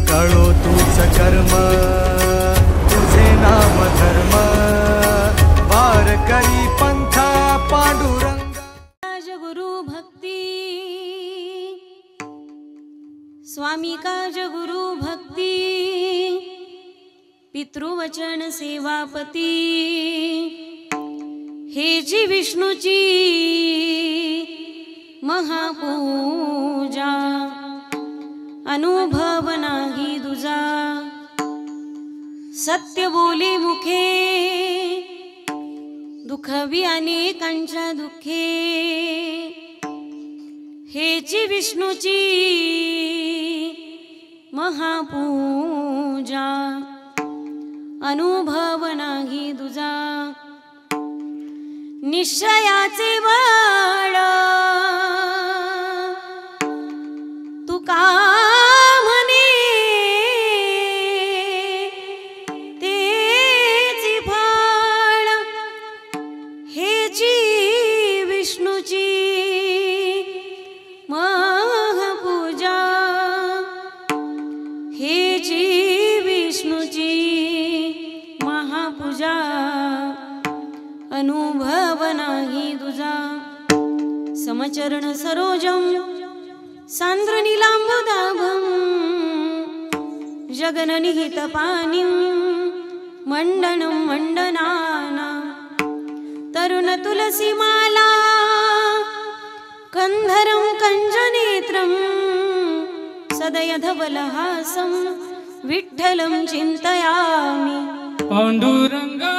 कळो तूच कर्म तुझे नाम धर्म वार करी पंथा पांडुरंग। गुरु भक्ती स्वामी काज गुरु भक्ती पितृवचन सेवापती हे जी विष्णूची महापूजा अनुभव नाही दुजा। सत्य बोले मुखे दुःखवी अनेकांच्या दुःखे हेची विष्णूची महापूजा अनुभव नाही दुजा। निश्चयाचे बळ तुका म्हणे तेची फळ हेची विष्णूची महापूजा हेची विष्णूची महापूजा अनुभव नाही दुजा। समचरण सरोजम सांद्र नीलांबुदाभं जगननिहित पाणिं मंडनं मंडनाना तरुण तुलसी माला कंधरं कंजनेत्रं सदय धवलहासं विठ्ठलं चिंतयामि। पांडुरंगा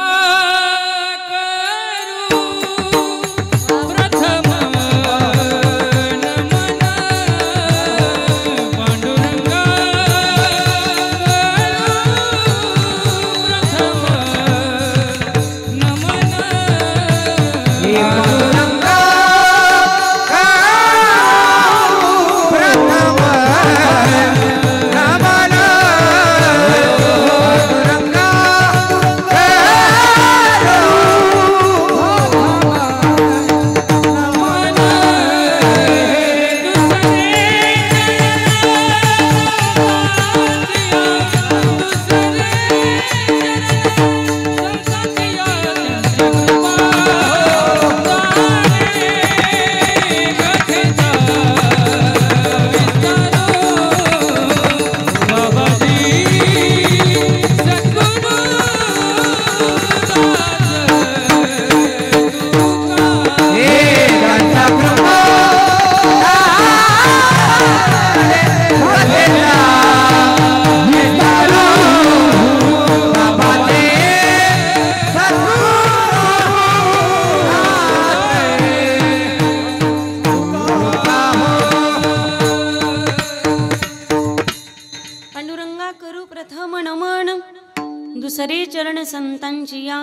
दुसरे चरण संतांची या।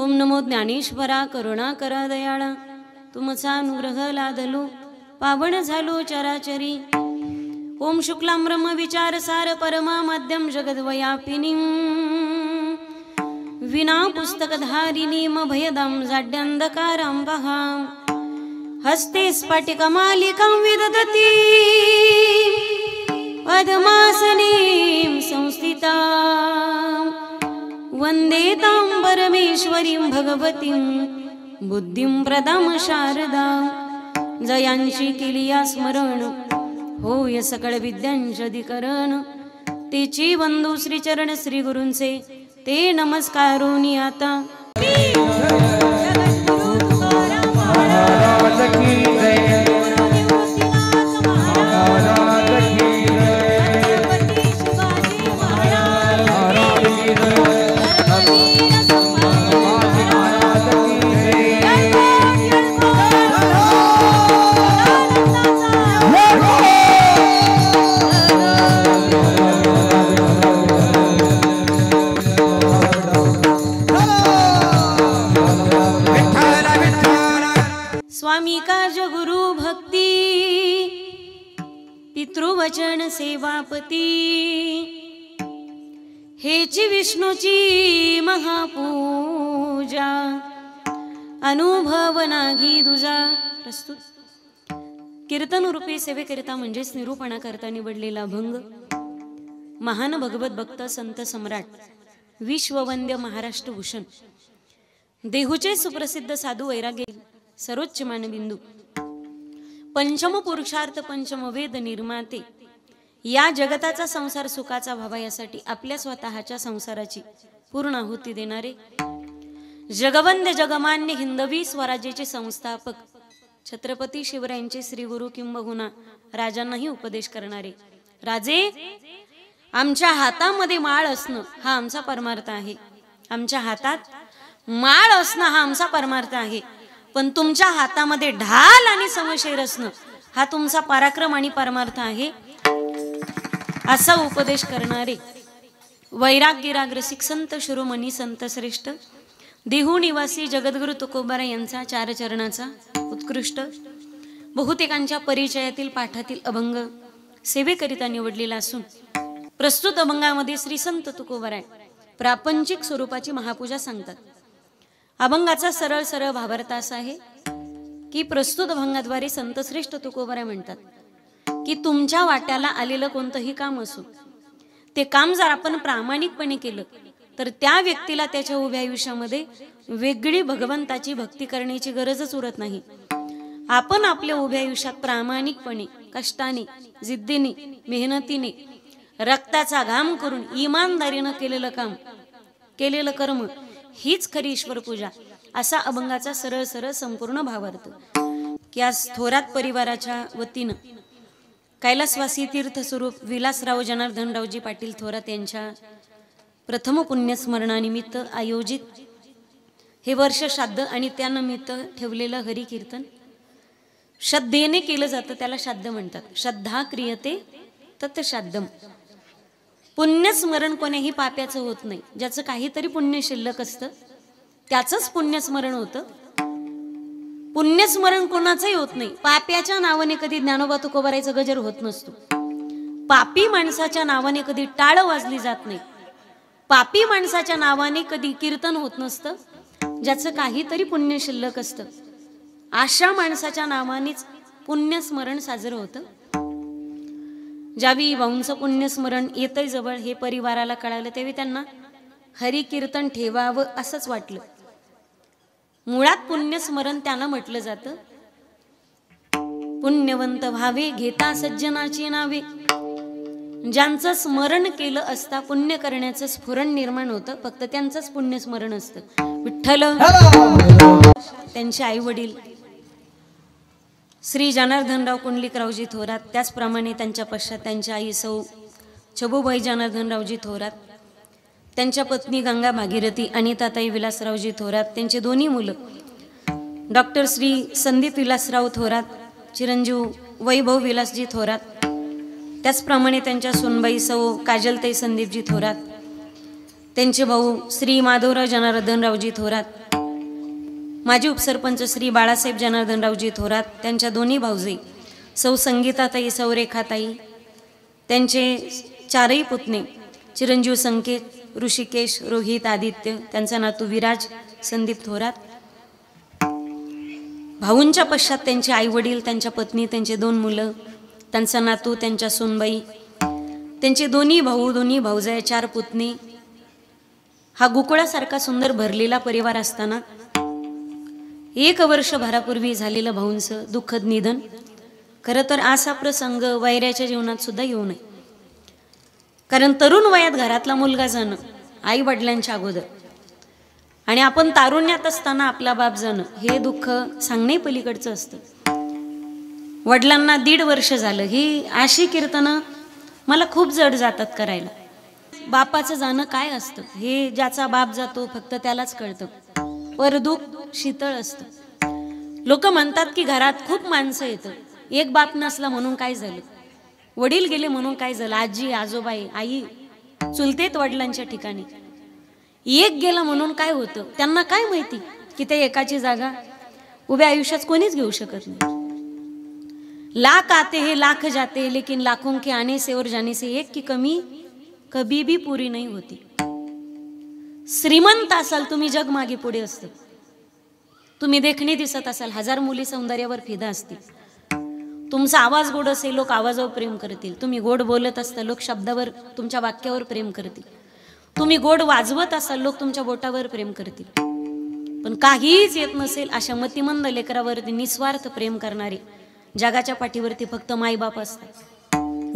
ओम नमो ज्ञानेश्वरा करुणा करा दयाळा तुमचा अनुग्रह लादलो पावन झालो चराचरी। ओम शुक्लां ब्रह्म विचार सार परमा मध्यम जगद्व्यापिनीं विना पुस्तकधारिणीं भयदां जाड्यंधकारां वहां हस्ते स्फटिकमालिकां विदधती पद्मासनीं संस्थितां वंदे तां परमेश्वरीं भगवतीं बुद्धिं प्रदां शारदां। जयांची केलिया स्मरण होय सकळ विद्यांचे अधिकरण तेची वंदू श्री चरण श्री गुरूंचे ते नमस्कारोनी आता। स्वामी काज गुरु भक्ती पितृवचन सेवापती हेची विष्णूची महापूजा अनुभव नाही दुजा। प्रस्तुत कीर्तन रूपी सेवेकरिता म्हणजेच निरूपणाकरता निवडलेला भंग महान भगवत भक्त संत सम्राट विश्ववंद्य महाराष्ट्र भूषण देहूचे सुप्रसिद्ध साधू वैराग्य सर्वोच्च मानबिंदू पंचम पुरुषार्थ पंचम वेद निर्माते या जगताचा संसार सुखाचा व्हावा यासाठी आपल्या स्वतःच्या संसाराची पूर्ण आहुती देणारे जगवंद्य जगमान्य हिंदवी स्वराज्याचे संस्थापक छत्रपती शिवरायांचे श्री गुरु किंबहुना राजांनाही उपदेश करणारे राजे, आमच्या हातामध्ये माळ असणं हा आमचा परमार्थ आहे. आमच्या हातात माळ असणं हा आमचा परमार्थ आहे. पण तुमच्या हातामध्ये ढाल आणि समशेर असणं हा तुमचा पराक्रम आणि परमार्थ आहे. असा उपदेश करणारे वैराग्यराग रसिक संत शिरोमणी संत श्रेष्ठ देहू निवासी जगद्गुरु तुकोबाराय यांचा चार चरणाचा उत्कृष्ट बहुतेकांच्या परिचयातील पाठातील अभंग सेवेकरिता निवडलेला असून प्रस्तुत अभंगामध्ये श्री संत तुकोबाराय प्रापंचिक स्वरूपाची महापूजा सांगतात. अभंगाचा सरळ सरळ भावार्थ असा आहे की प्रस्तुत अभंगाद्वारे संत श्रेष्ठ तुकोबाराय म्हणतात की तुमच्या वाट्याला आलेलं कोणतंही काम असो ते काम जर आपण प्रामाणिकपणे केलं तर त्या व्यक्तीला त्याच्या उभ्या आयुष्यामध्ये वेगळी भगवंताची भक्ती करण्याची गरजच उरत नाही. आपण आपल्या उभ्या आयुष्यात प्रामाणिकपणे कष्टाने जिद्दीने मेहनतीने रक्ताचा घाम करून इमानदारीनं केलेलं काम केलेलं कर्म हीच खरी ईश्वर पूजा असा अभंगाचा सरळ सरळ संपूर्ण भावार्थ. की आज थोरात परिवाराच्या वतीनं कैलासवासी तीर्थस्वरूप विलासराव जनार्दनरावजी पाटील थोरात यांच्या प्रथम पुण्यस्मरणानिमित्त आयोजित हे वर्ष श्राद्ध आणि त्यानिमित्त ठेवलेलं हरिकीर्तन श्रद्धेने केलं जातं त्याला श्राद्ध म्हणतात. श्रद्धा क्रियते तत् श्राद्धम. पुण्यस्मरण कोण्याही पाप्याचं होत नाही. ज्याचं काहीतरी पुण्य शिल्लक असतं त्याचंच पुण्यस्मरण होतं. पुण्यस्मरण कोणाचंही होत नाही. पाप्याच्या नावाने कधी ज्ञानोबा तुकोबारायचा गजर होत नसतो. पापी माणसाच्या नावाने कधी टाळ वाजली जात नाही. पापी माणसाच्या नावाने कधी कीर्तन होत नसतं. ज्याचं काहीतरी पुण्य शिल्लक असतं अशा माणसाच्या नावानेच पुण्यस्मरण साजरं होतं. ज्यावेळी भाऊंचं पुण्यस्मरण येतंय जवळ हे परिवाराला कळालं त्यावेळी त्यांना हरिकीर्तन ठेवावं असंच वाटलं. मुळात पुण्यस्मरण त्याला म्हटलं जातं. पुण्यवंत व्हावे घेता सज्जनाची नावे. ज्यांचं स्मरण केलं असता पुण्य करण्याचं स्फुरण निर्माण होतं. फक्त त्यांचंच पुण्यस्मरण असतं. विठ्ठल त्यांचे आई वडील श्री जनार्दनराव कुंडलिकरावजी थोरात त्याचप्रमाणे त्यांच्या पश्चात त्यांच्या आई सौ छबूबाई जनार्दनरावजी थोरात त्यांच्या पत्नी गंगा भागीरथी अनिताताई विलासरावजी थोरात त्यांचे दोन्ही मुलं डॉक्टर श्री संदीप विलासराव थोरात चिरंजीव वैभव विलासजी थोरात त्याचप्रमाणे त्यांच्या सुनबाई सौ काजलताई संदीपजी थोरात त्यांचे भाऊ श्री माधवराव जनार्दनरावजी थोरात माजी उपसरपंच श्री बाळासाहेब जनार्दनरावजी थोरात त्यांच्या दोन्ही भाऊजी सौ संगीताताई सौ रेखाताई त्यांचे चारही पुतणे चिरंजीव संकेत ऋषिकेश रोहित आदित्य त्यांचा नातू विराज संदीप थोरात. भाऊंच्या पश्चात त्यांचे आई वडील त्यांच्या पत्नी त्यांचे दोन मुलं त्यांचा नातू त्यांच्या सुनबाई त्यांचे दोन्ही भाऊ दोन्ही भाऊजाई चार पुतणे. हा गोकुळासारखा सुंदर भरलेला परिवार असताना 1 वर्षभरापूर्वी झालेलं भाऊंचं दुःखद निधन. खरं तर असा प्रसंग वैऱ्याच्या जीवनात सुद्धा येऊ नये. कारण तरुण वयात घरातला मुलगा जाणं आई वडिलांच्या अगोदर आणि आपण तारुण्यात असताना आपला बाप जाणं हे दुःख सांगणे पलीकडचं असतं. वडिलांना 1.5 वर्ष झालं. ही अशी कीर्तनं मला खूप जड जातात करायला. बापाचं जाणं काय असतं हे ज्याचा बाप जातो फक्त त्यालाच कळतं. परदुःख शीतळ असतं. लोक म्हणतात की घरात खूप माणसं येतं. एक बाप नसला म्हणून काय झालं, वडील गेले म्हणून काय झालं, आजी आजोबाई आई चुलतेत वडिलांच्या ठिकाणी एक गेला म्हणून काय होतं. त्यांना काय माहिती की ते एकाची जागा उभ्या आयुष्यात कोणीच घेऊ शकत नाही. लाख आते हे लाख जाते लेकिन लाखों के आने से और जाने से एक की कमी कभी भी पूरी नहीं होती. श्रीमंत असाल तुम्ही जग मागे पुढे असतं. तुम्ही देखणे दिसत असाल 1000 मुली सौंदर्यावर फिदा असतील. तुमचा आवाज गोड असेल लोक आवाजावर प्रेम करतील, तुम्ही गोड बोलत असता लोक शब्दावर तुमच्या वाक्यावर प्रेम करतील, तुम्ही गोड वाजवत असाल लोक तुमच्या बोटावर प्रेम करतील. पण काहीच येत नसेल अशा मतिमंद लेकरावरती निस्वार्थ प्रेम करणारे जगाच्या पाठीवरती फक्त माईबाप असतात.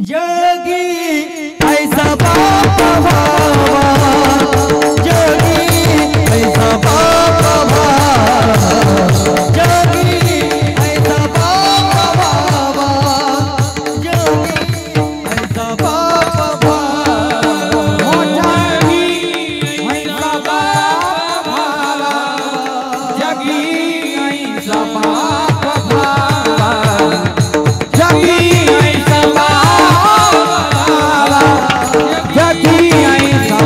जगी ऐसा बाप भावा, जगी ऐसा बाप भावा, जगी ऐसा बाप भावा, जगी ऐसा बाप भावा, जगी ऐसा बाप भावा, जगी ऐसा बाप भावा, जगी ऐसा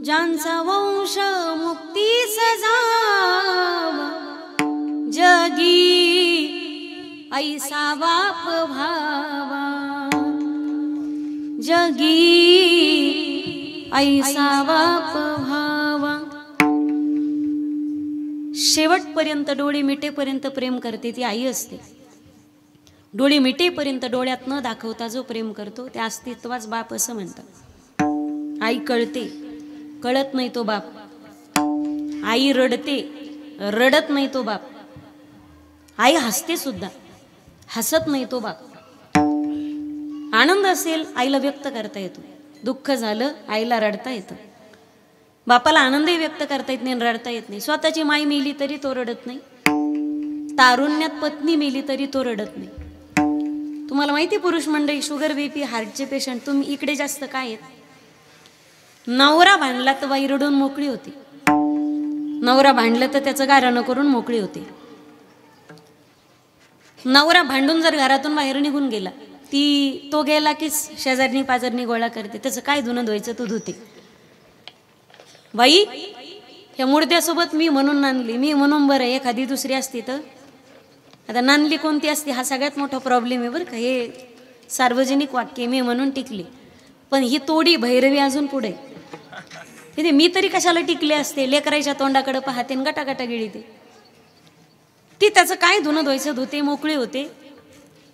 ज्यांचा वंश मुक्ती सजावा, जगी ऐसा बाप भावा, जगी ऐसा बाप भावा. शेवटपर्यंत डोळे मिटेपर्यंत प्रेम करते ती आई असते. डोळे मिटेपर्यंत डोळ्यात न दाखवता जो प्रेम करतो त्या अस्तित्वाच बाप असं म्हणतात. आई कळते, कळत नाही तो बाप. आई रडते, रडत नाही तो बाप. आई हसते सुद्धा, हसत नाही तो बाप. आनंद असेल आईला व्यक्त करता येतो, दुःख झालं आईला रडता येतं. बापाला आनंदही व्यक्त करता येत नाही, रडता येत नाही. स्वतःची माई मेली तरी तो रडत नाही, तारुण्यात पत्नी मेली तरी तो रडत नाही. तुम्हाला माहिती पुरुष मंडळी, शुगर बीपी हार्टचे पेशंट तुम्ही इकडे जास्त काय आहेत. नवरा भांडला तर बाई रडून मोकळी होती, नवरा भांडलं तर त्याचं गारणं करून मोकळी होते. नवरा भांडून जर घरातून बाहेर निघून गेला, तो गेला की शेजारनी पाजारनी गोळा करते, त्याचं काय धुणं धुवायचं तो धुते. बाई ह्या मुर्द्यासोबत मी म्हणून नांदली, मी म्हणून बरं, एखादी दुसरी असती तर. आता नांदली कोणती असते हा सगळ्यात मोठा प्रॉब्लेम आहे बरं का. हे सार्वजनिक वाक्य, मी म्हणून टिकली. पण ही तोडी भैरवी अजून पुढे. तिथे मी तरी कशाला टिकले असते, लेकराच्या तोंडाकडे पाहते आणि गटागटा गिळीते. ती त्याचं काय धुणं धुवायचं धुते, मोकळी होते.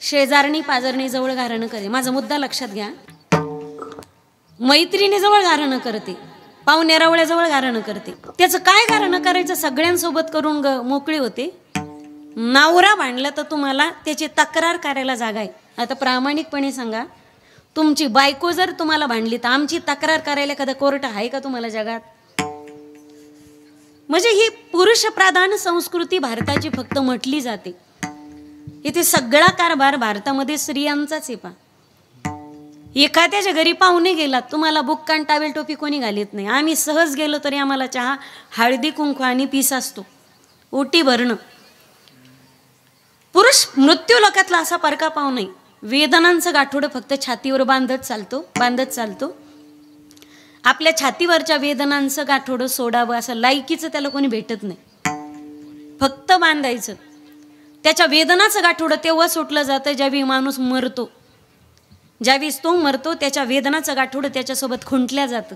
शेजारणी पाजारणी जवळ गारणं करे. माझा मुद्दा लक्षात घ्या. मैत्रिणी जवळ गारणं करते, पाहुण्यारावळ्याजवळ गारणं करते. त्याचं काय गारणं करायचं सगळ्यांसोबत करून मोकळी होते. नवरा भांडला तर तुम्हाला त्याची तक्रार करायला जागा आहे. आता प्रामाणिकपणे सांगा, तुमची बायको जर तुम्हाला भांडली तर आमची तक्रार करायला एखादा कोर्ट आहे का तुम्हाला जगात? म्हणजे ही पुरुष प्रधान संस्कृती भारताची फक्त म्हटली जाते. इथे सगळा कारभार भारतामध्ये स्त्रियांचाच आहे. पा एखाद्याच्या घरी पाहुणे गेलात, तुम्हाला बुक्कान टावेल टोपी कोणी घालीत नाही. आम्ही सहज गेलो तरी आम्हाला चहा, हळदी कुंकू आणि पीस असतो, ओटी भरणं. पुरुष मृत्यू लोकातला असा परका पाहू नये. वेदनांचं गाठोडं फक्त छातीवर बांधत चालतो. आपल्या छातीवरच्या वेदनांचं गाठोडं सोडावं असं लायकीचं त्याला कोणी भेटत नाही. फक्त बांधायचं. त्याच्या वेदनाचं गाठोडं तेव्हा सुटलं जातं ज्यावेळी माणूस मरतो. ज्यावेळेस तो मरतो त्याच्या वेदनाचं गाठोडं त्याच्यासोबत खुंटल्या जातं.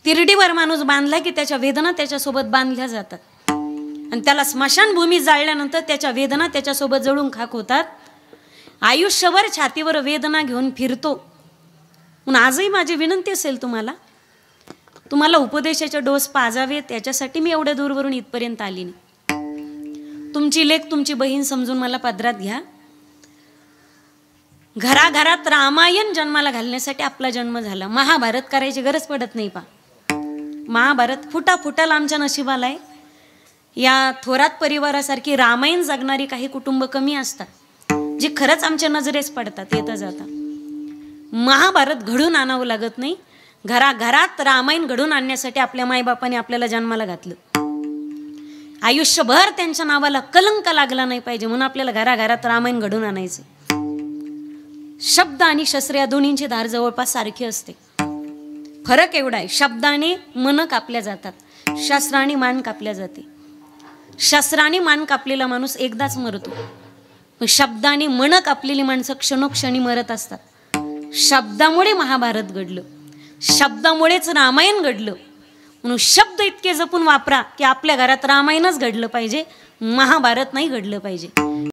तिरडीवर माणूस बांधला की त्याच्या वेदना त्याच्यासोबत बांधल्या जातात. आणि त्याला स्मशानभूमी जाळल्यानंतर त्याच्या वेदना त्याच्यासोबत जळून खाक होतात. आयुष्यभर छातीवर वेदना घेऊन फिरतो. म्हणून आजही माझी विनंती असेल तुम्हाला उपदेशाचे डोस पाजावे, त्याच्यासाठी मी एवढ्या दूरवरून इथपर्यंत आली नाही. तुमची लेक तुमची बहीण समजून मला पदरात घ्या. घराघरात रामायण जन्माला घालण्यासाठी आपला जन्म झाला. महाभारत करायची गरज पडत नाही. पा महाभारत फुटा फुटाला आमच्या नशिबाला आहे. या थोरात परिवारासारखी रामायण जगणारी काही कुटुंब कमी असतात जी खरंच आमच्या नजरेस पडतात येता जाता. महाभारत घडून आणावं लागत नाही. घराघरात रामायण घडून आणण्यासाठी आपल्या मायबापाने आपल्याला जन्माला घातलं. आयुष्यभर त्यांच्या नावाला कलंक लागला नाही पाहिजे म्हणून आपल्याला घराघरात रामायण घडून आणायचे. शब्द आणि शस्त्र या दोन्हींची धार जवळपास सारखी असते. फरक एवढा आहे, शब्दाने मन कापल्या जातात, शस्त्राने मान कापल्या जाते. शस्त्राने मान कापलेला माणूस एकदाच मरतो, पण शब्दाने मन कापलेली माणसं क्षणोक्षणी मरत असतात. शब्दामुळे महाभारत घडलं, शब्दामुळेच रामायण घडलं. म्हणून शब्द इतके जपून वापरा की आपल्या घरात रामायणच घडलं पाहिजे, महाभारत नाही घडलं पाहिजे.